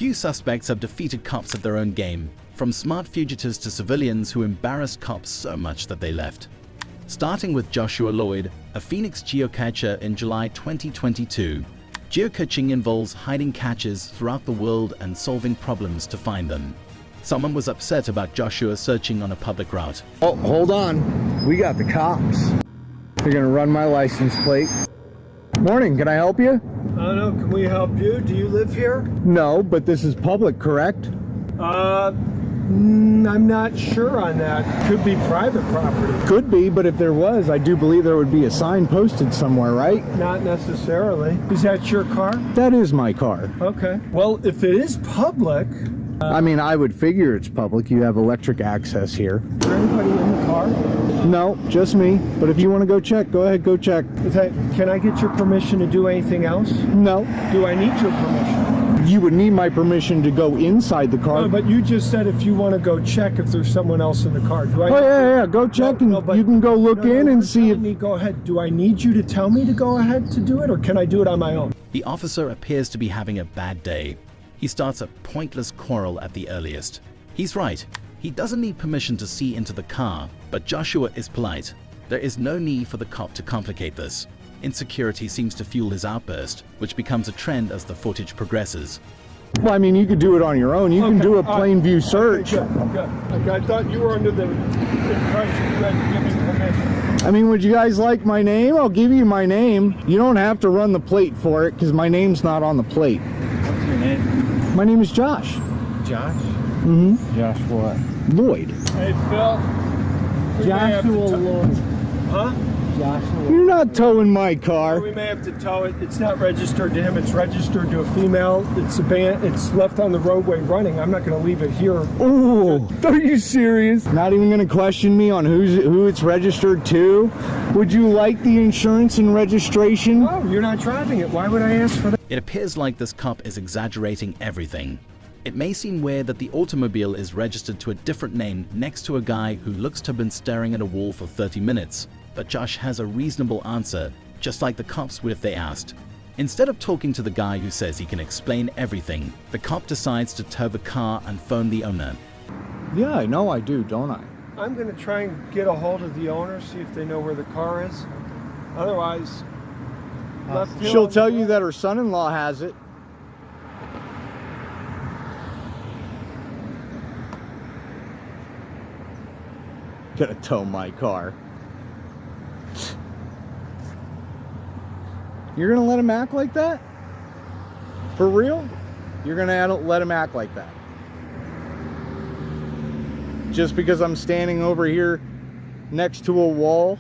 Few suspects have defeated cops at their own game, from smart fugitives to civilians who embarrassed cops so much that they left. Starting with Joshua Lloyd, a Phoenix geocacher in July 2022. Geocaching involves hiding caches throughout the world and solving problems to find them. Someone was upset about Joshua searching on a public route. Oh, hold on. We got the cops. They're gonna run my license plate. Morning, can I help you? I don't know, can we help you? Do you live here? No, but this is public, correct? I'm not sure on that. Could be private property. Could be, but if there was, I do believe there would be a sign posted somewhere, right? Not necessarily. Is that your car? That is my car. Okay. Well, if it is public... I mean, I would figure it's public. You have electric access here. Is there anybody in the car? No, just me. But if you want to go check, go ahead, go check. Can I get your permission to do anything else? No. Do I need your permission? You would need my permission to go inside the car. No, but you just said if you want to go check if there's someone else in the car. Do I? Oh, yeah, go check and you can go look in and see if... Go ahead. Do I need you to tell me to go ahead to do it, or can I do it on my own? The officer appears to be having a bad day. He starts a pointless quarrel at the earliest. He's right. He doesn't need permission to see into the car, but Joshua is polite. There is no need for the cop to complicate this. Insecurity seems to fuel his outburst, which becomes a trend as the footage progresses. Well, I mean, you could do it on your own. You can do a plain view search. Okay, good. Okay, I thought you were under the impression you had to give me permission. I mean, would you guys like my name? I'll give you my name. You don't have to run the plate for it because my name's not on the plate. What's your name? My name is Josh. Josh? Mm-hmm. Josh what? Lloyd. Hey, Phil. Joshua Lloyd. Huh? Joshua. You're not towing my car. We may have to tow it. It's not registered to him. It's registered to a female. It's it's left on the roadway running. I'm not going to leave it here. Oh, are you serious? Not even going to question me on who it's registered to? Would you like the insurance and registration? No, you're not driving it. Why would I ask for that? It appears like this cop is exaggerating everything. It may seem weird that the automobile is registered to a different name next to a guy who looks to have been staring at a wall for 30 minutes, but Josh has a reasonable answer, just like the cops would if they asked. Instead of talking to the guy who says he can explain everything, the cop decides to tow the car and phone the owner. Yeah, I know I do, don't I? I'm going to try and get a hold of the owner, see if they know where the car is. Otherwise, she'll tell you that her son-in-law has it. Gonna tow my car. You're gonna let him act like that? For real? You're gonna let him act like that? Just because I'm standing over here next to a wall?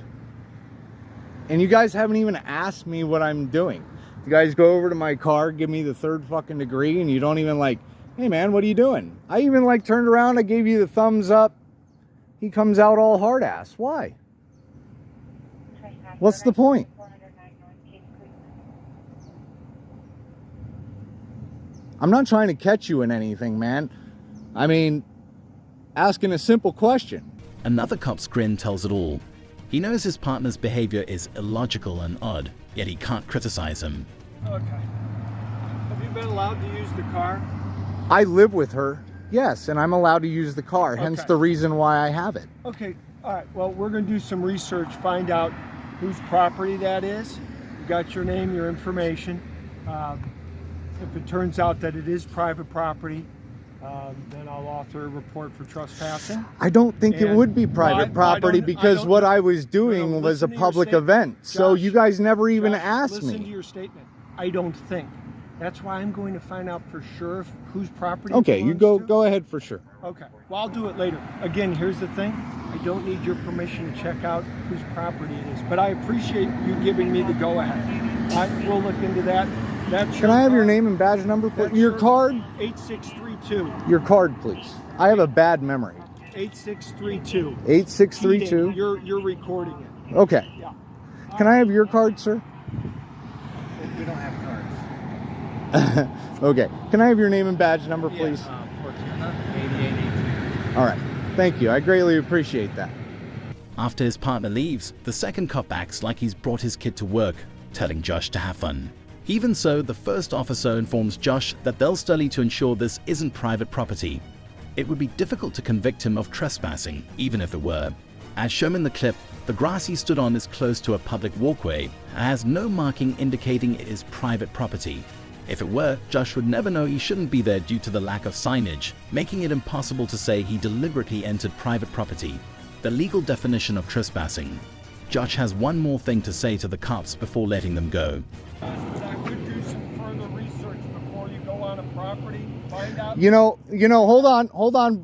And you guys haven't even asked me what I'm doing. You guys go over to my car, give me the third fucking degree, and you don't even like, hey man, what are you doing? I even like turned around, I gave you the thumbs up. He comes out all hard ass. Why? What's the point? I'm not trying to catch you in anything, man. I mean, asking a simple question. Another cop's grin tells it all. He knows his partner's behavior is illogical and odd, yet he can't criticize him. Okay. Have you been allowed to use the car? I live with her, yes, and I'm allowed to use the car, hence the reason why I have it. Okay, all right. Well, we're going to do some research, find out whose property that is. You got your name, your information. If it turns out that it is private property, then I'll author a report for trespassing. I don't think it would be private property because what I was doing was a public event. So you guys never even asked me. Listen to your statement. I don't think. That's why I'm going to find out for sure whose property. Okay, you go ahead for sure. Okay, well, I'll do it later. Again, here's the thing. I don't need your permission to check out whose property it is, but I appreciate you giving me the go-ahead. All right, we'll look into that. Can I have your name and badge number, please? Your card? 8632. Your card, please. I have a bad memory. 8632. 8632. You're recording it. Okay. Yeah. Can I have your card, sir? We don't have cards. Okay. Can I have your name and badge number, please? Fortuna, 8882. All right. Thank you. I greatly appreciate that. After his partner leaves, the second cop acts like he's brought his kid to work, telling Josh to have fun. Even so, the first officer informs Josh that they'll study to ensure this isn't private property. It would be difficult to convict him of trespassing, even if it were. As shown in the clip, the grass he stood on is close to a public walkway and has no marking indicating it is private property. If it were, Josh would never know he shouldn't be there due to the lack of signage, making it impossible to say he deliberately entered private property, the legal definition of trespassing. Josh has one more thing to say to the cops before letting them go. But I could do some further research before you go on a property, find out. Hold on.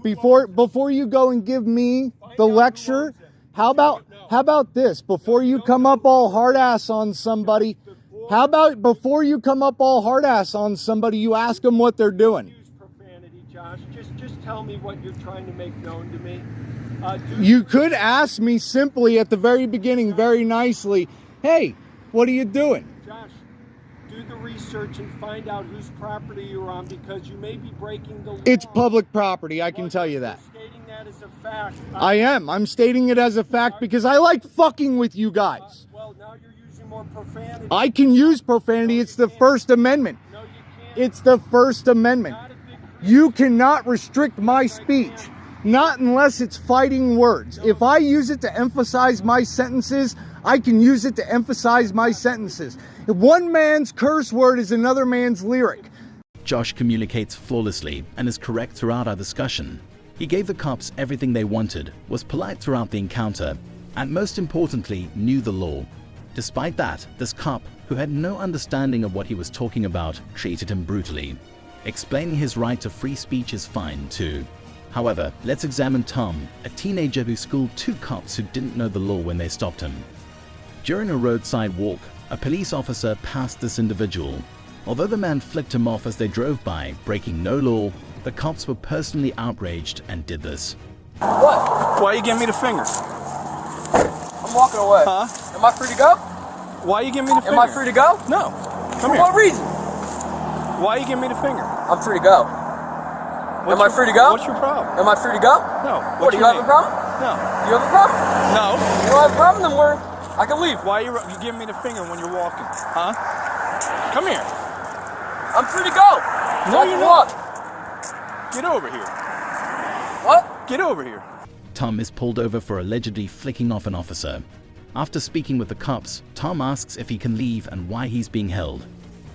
Before you go and give me the lecture, how about this? Before you come up all hard ass on somebody, you ask them what they're doing. Use profanity, Josh. Just tell me what you're trying to make known to me. You could ask me simply at the very beginning, very nicely, hey, what are you doing? Josh, do the research and find out whose property you're on, because you may be breaking the law. It's public property, I can tell you that. You're stating that as a fact. I am. I'm stating it as a fact because I like fucking with you guys. Well, now you're using more profanity. I can use profanity. It's the First Amendment. No, you can't. It's the First Amendment. Not a big You cannot restrict my speech. Not unless it's fighting words. If I use it to emphasize my sentences, I can use it to emphasize my sentences. If one man's curse word is another man's lyric. Josh communicates flawlessly and is correct throughout our discussion. He gave the cops everything they wanted, was polite throughout the encounter, and most importantly, knew the law. Despite that, this cop, who had no understanding of what he was talking about, treated him brutally. Explaining his right to free speech is fine too. However, let's examine Tom, a teenager who schooled two cops who didn't know the law when they stopped him. During a roadside walk, a police officer passed this individual. Although the man flicked him off as they drove by, breaking no law, the cops were personally outraged and did this. What? Why you giving me the finger? I'm walking away. Huh? Am I free to go? Why you giving me the finger? Am I free to go? No. Come For here. what reason? Why you giving me the finger? I'm free to go. Am I free to go? What's your problem? Am I free to go? No. What, do you have a problem? No. Do you have a problem? No. You don't have a problem, then I can leave. Why you giving me the finger when you're walking? Huh? Come here. I'm free to go. No, I you're can not. walk. Get over here. What? Get over here. Tom is pulled over for allegedly flicking off an officer. After speaking with the cops, Tom asks if he can leave and why he's being held.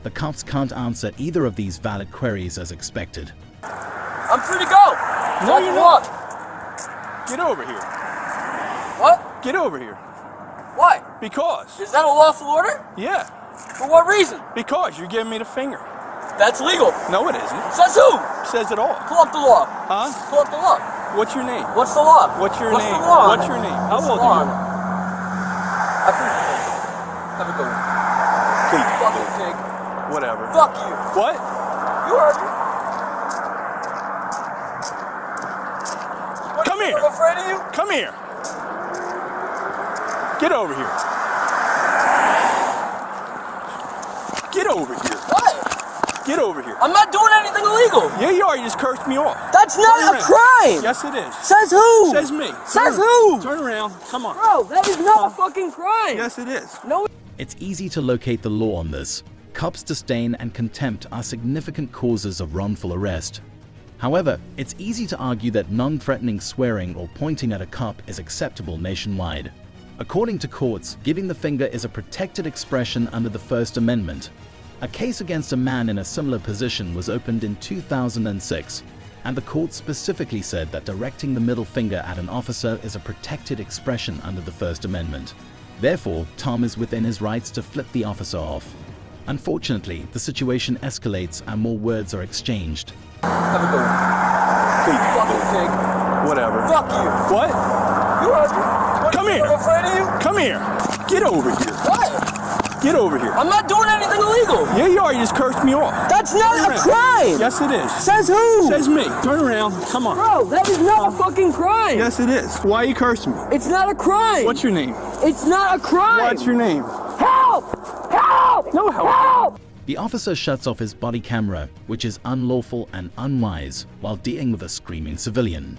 The cops can't answer either of these valid queries as expected. I'm free to go. No, I you're can not. walk. Get over here. What? Get over here. Why? Because. Is that a lawful order? Yeah. For what reason? Because you're giving me the finger. That's legal. No, it isn't. Says who? Says it all. Pull up the law. Huh? Pull up the law. What's your name? What's the law? What's your What's name? The law? What's your name? How What's the old law? are you? I appreciate it. Have a good one. Please. Fucking pig. Whatever. Fuck you. What? You heard me. What, Come here. I'm afraid of you? Come here. Get over here. Get over here. What? Get over here. I'm not doing anything illegal. Yeah, you are. You just cursed me off. That's Turn not a around. crime. Yes, it is. Says who? Says me. Says Turn- who? Turn around. Come on. Bro, that is not a fucking crime. Yes, it is. No. It's easy to locate the law on this. Cops' disdain and contempt are significant causes of wrongful arrest. However, it's easy to argue that non-threatening swearing or pointing at a cop is acceptable nationwide. According to courts, giving the finger is a protected expression under the First Amendment. A case against a man in a similar position was opened in 2006, and the court specifically said that directing the middle finger at an officer is a protected expression under the First Amendment. Therefore, Tom is within his rights to flip the officer off. Unfortunately, the situation escalates and more words are exchanged. Have a good one. Please. Fucking pig. Whatever. Fuck you. What? You heard me. What, Come here. I'm afraid of you? Come here. Get over here. What? Get over here. I'm not doing anything illegal. Yeah, you are. You just cursed me off. That's Turn not a around. crime. Yes, it is. Says who? Says me. Turn around. Come on. Bro, that is not a fucking crime. Yes, it is. Why are you cursing me? It's not a crime. What's your name? It's not a crime. What's your name? Help! Help! No help. Help! The officer shuts off his body camera, which is unlawful and unwise, while dealing with a screaming civilian.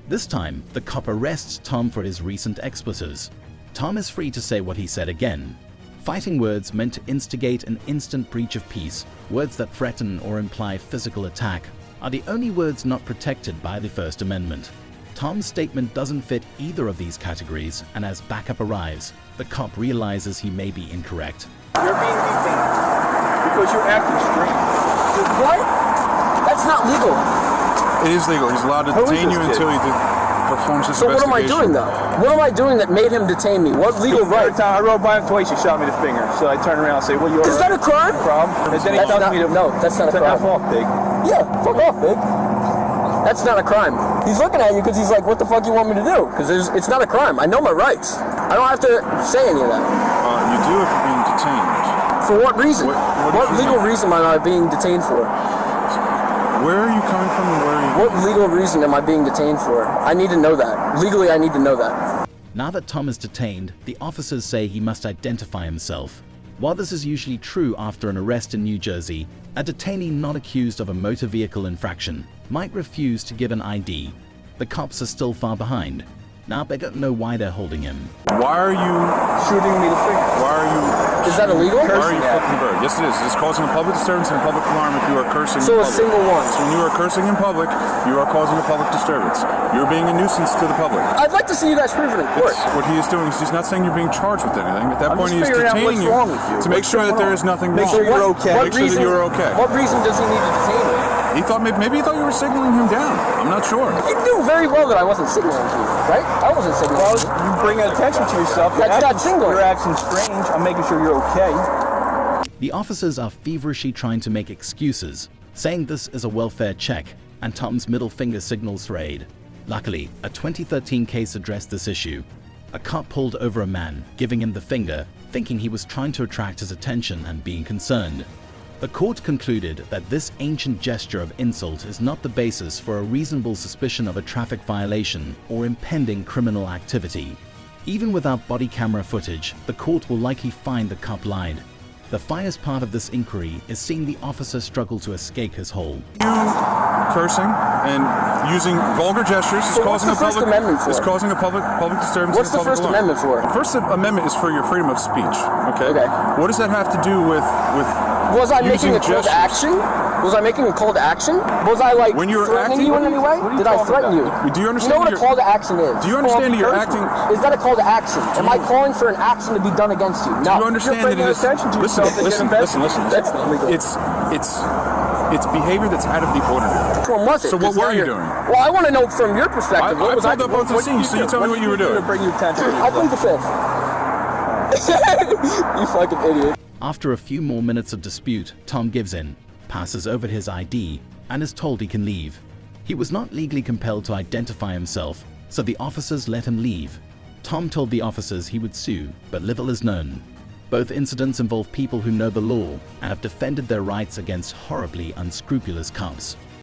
This time, the cop arrests Tom for his recent expletives. Tom is free to say what he said again. Fighting words meant to instigate an instant breach of peace, words that threaten or imply physical attack, are the only words not protected by the First Amendment. Tom's statement doesn't fit either of these categories, and as backup arrives, the cop realizes he may be incorrect. You're being detained because you're acting strange. What? That's not legal. It is legal. He's allowed to Who is detain this you kid? until he performs his So what am I investigation. doing though? What am I doing that made him detain me? What legal right? Every time I rode by him twice, he shot me the finger. So I turned around and say, "Well, you're Is that a crime? problem?" And then he That's tells not- me to no, that's not a to crime. F off, pig. Yeah, fuck off, big. That's not a crime. He's looking at you because he's like, what the fuck you want me to do? Because it's not a crime. I know my rights. I don't have to say any of that. You do if you're being detained. For what reason? What What legal reason am I being detained for? Where are you coming from and where are you? What legal reason am I being detained for? I need to know that. Legally, I need to know that. Now that Tom is detained, the officers say he must identify himself. While this is usually true after an arrest in New Jersey, a detainee not accused of a motor vehicle infraction might refuse to give an ID. The cops are still far behind. Now they don't know why they're holding him. Why are you Shooting me the finger. Why are you? Is that illegal? Why are you Cursing at flipping the bird? Yes, it is. It's causing a public disturbance and a public alarm if you are cursing. So in a public. single one. So when you are cursing in public, you are causing a public disturbance. You're being a nuisance to the public. I'd like to see you guys prove it in court. It's, what he is doing is he's not saying you're being charged with anything. At that I'm point, just he is figuring out detaining what's you wrong with you. to make What's sure that going there on? is nothing Make wrong. sure you're okay. Make sure that you're okay. What reason does he need to detain me? He thought maybe he thought you were signaling him down. I'm not sure. You knew very well that I wasn't signaling to you, right? I wasn't signaling Well, to you. you bring attention to yourself. That's not single. You're acting strange. I'm making sure you're okay. The officers are feverishly trying to make excuses, saying this is a welfare check, and Tom's middle finger signals for aid. Luckily, a 2013 case addressed this issue. A cop pulled over a man, giving him the finger, thinking he was trying to attract his attention and being concerned. The court concluded that this ancient gesture of insult is not the basis for a reasonable suspicion of a traffic violation or impending criminal activity. Even without body camera footage, the court will likely find the cop lied. The finest part of this inquiry is seeing the officer struggle to escape his hole. Cursing and using vulgar gestures is So what's causing the First Amendment for? is causing a public disturbance. What's and a the public First alarm. Amendment for? The First Amendment is for your freedom of speech. Okay. Okay. What does that have to do with Was I using making a call to gestures? action? Was I making a call to action? Was I like When you were threatening acting- you in any way? what are you Did I talking threaten you? about? Do you You understand know what a your- call to action is? Do you It's understand called that you're cursing. acting- Is that a call to action? Am I calling for an action to be done against you? No. You understand that it bringing is attention to listen, yourself and listen, get listen, listen. That's illegal. It's behavior that's out of the ordinary. Which one was it? So what 'Cause were now you you're- doing? Well, I want to know from your perspective. I What was I pulled doing? up onto the scene, so you tell me what you were doing. To bring you attention. I plead the fifth. You fucking idiot. After a few more minutes of dispute, Tom gives in, passes over his ID, and is told he can leave. He was not legally compelled to identify himself, so the officers let him leave. Tom told the officers he would sue, but little is known. Both incidents involve people who know the law and have defended their rights against horribly unscrupulous cops.